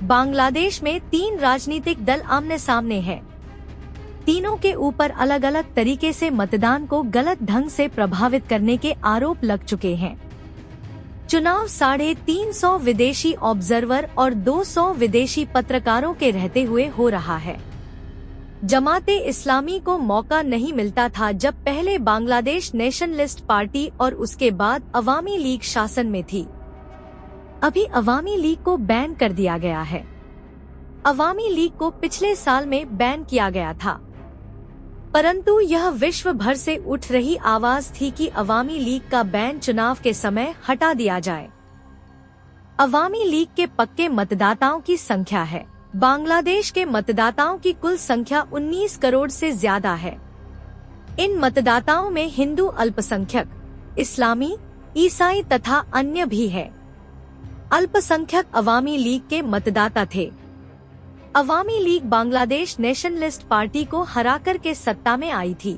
बांग्लादेश में 3 राजनीतिक दल आमने सामने हैं। तीनों के ऊपर अलग अलग तरीके से मतदान को गलत ढंग से प्रभावित करने के आरोप लग चुके हैं। चुनाव 350 विदेशी ऑब्जर्वर और 200 विदेशी पत्रकारों के रहते हुए हो रहा है। जमाते इस्लामी को मौका नहीं मिलता था जब पहले बांग्लादेश नेशनलिस्ट पार्टी और उसके बाद अवामी लीग शासन में थी। अभी अवामी लीग को बैन कर दिया गया है। अवामी लीग को पिछले साल में बैन किया गया था, परंतु यह विश्व भर से उठ रही आवाज थी कि अवामी लीग का बैन चुनाव के समय हटा दिया जाए। अवामी लीग के पक्के मतदाताओं की संख्या है। बांग्लादेश के मतदाताओं की कुल संख्या 19 करोड़ से ज्यादा है। इन मतदाताओं में हिंदू अल्पसंख्यक, इस्लामी, ईसाई तथा अन्य भी है। अल्पसंख्यक अवामी लीग के मतदाता थे। अवामी लीग बांग्लादेश नेशनलिस्ट पार्टी को हराकर के सत्ता में आई थी।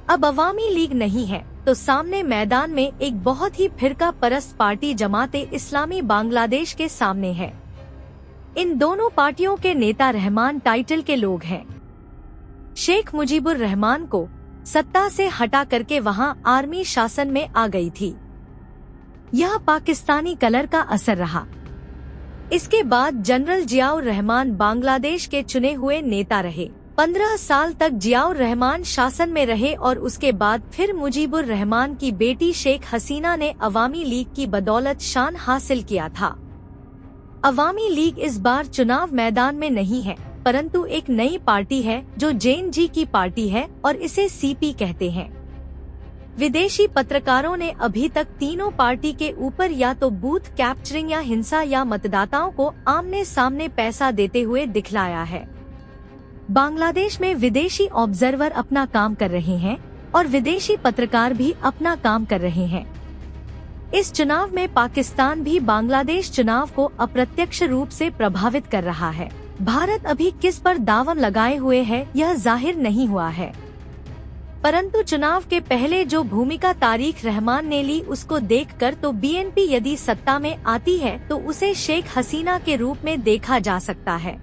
अब अवामी लीग नहीं है तो सामने मैदान में एक बहुत ही फिरका परस्त पार्टी जमाते इस्लामी बांग्लादेश के सामने है। इन दोनों पार्टियों के नेता रहमान टाइटल के लोग हैं। शेख मुजीबुर रहमान को सत्ता से हटा करके वहां आर्मी शासन में आ गई थी। यह पाकिस्तानी कलर का असर रहा। इसके बाद जनरल जियाउर रहमान बांग्लादेश के चुने हुए नेता रहे। 15 साल तक जियाउर रहमान शासन में रहे और उसके बाद फिर मुजीबुर रहमान की बेटी शेख हसीना ने अवामी लीग की बदौलत शान हासिल किया था। अवामी लीग इस बार चुनाव मैदान में नहीं है, परंतु एक नई पार्टी है जो जेएनजी की पार्टी है और इसे सीपी कहते हैं। विदेशी पत्रकारों ने अभी तक तीनों पार्टी के ऊपर या तो बूथ कैप्चरिंग या हिंसा या मतदाताओं को आमने सामने पैसा देते हुए दिखलाया है। बांग्लादेश में विदेशी ऑब्जर्वर अपना काम कर रहे हैं और विदेशी पत्रकार भी अपना काम कर रहे हैं। इस चुनाव में पाकिस्तान भी बांग्लादेश चुनाव को अप्रत्यक्ष रूप से प्रभावित कर रहा है। भारत अभी किस पर दांव लगाए हुए है यह जाहिर नहीं हुआ है, परंतु चुनाव के पहले जो भूमिका तारिक रहमान ने ली उसको देखकर तो बीएनपी यदि सत्ता में आती है तो उसे शेख हसीना के रूप में देखा जा सकता है।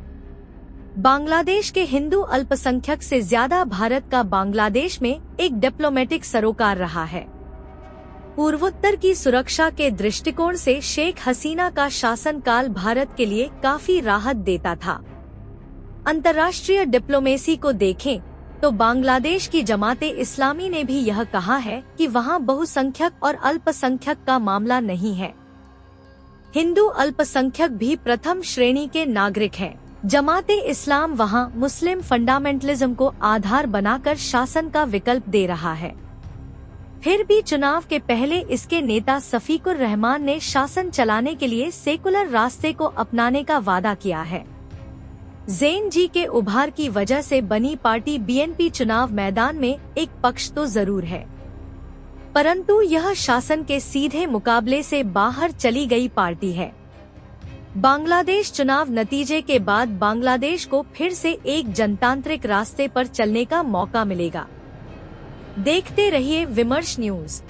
बांग्लादेश के हिंदू अल्पसंख्यक से ज्यादा भारत का बांग्लादेश में एक डिप्लोमेटिक सरोकार रहा है। पूर्वोत्तर की सुरक्षा के दृष्टिकोण से शेख हसीना का शासनकाल भारत के लिए काफी राहत देता था। अंतर्राष्ट्रीय डिप्लोमेसी को देखें तो बांग्लादेश की जमाते इस्लामी ने भी यह कहा है कि वहां बहुसंख्यक और अल्पसंख्यक का मामला नहीं है। हिंदू अल्पसंख्यक भी प्रथम श्रेणी के नागरिक हैं। जमाते इस्लाम वहां मुस्लिम फंडामेंटलिज्म को आधार बनाकर शासन का विकल्प दे रहा है। फिर भी चुनाव के पहले इसके नेता सफीकुर रहमान ने शासन चलाने के लिए सेकुलर रास्ते को अपनाने का वादा किया है। जेएनजी के उभार की वजह से बनी पार्टी बीएनपी चुनाव मैदान में एक पक्ष तो जरूर है, परंतु यह शासन के सीधे मुकाबले से बाहर चली गई पार्टी है। बांग्लादेश चुनाव नतीजे के बाद बांग्लादेश को फिर से एक जनतांत्रिक रास्ते पर चलने का मौका मिलेगा। देखते रहिए विमर्श न्यूज।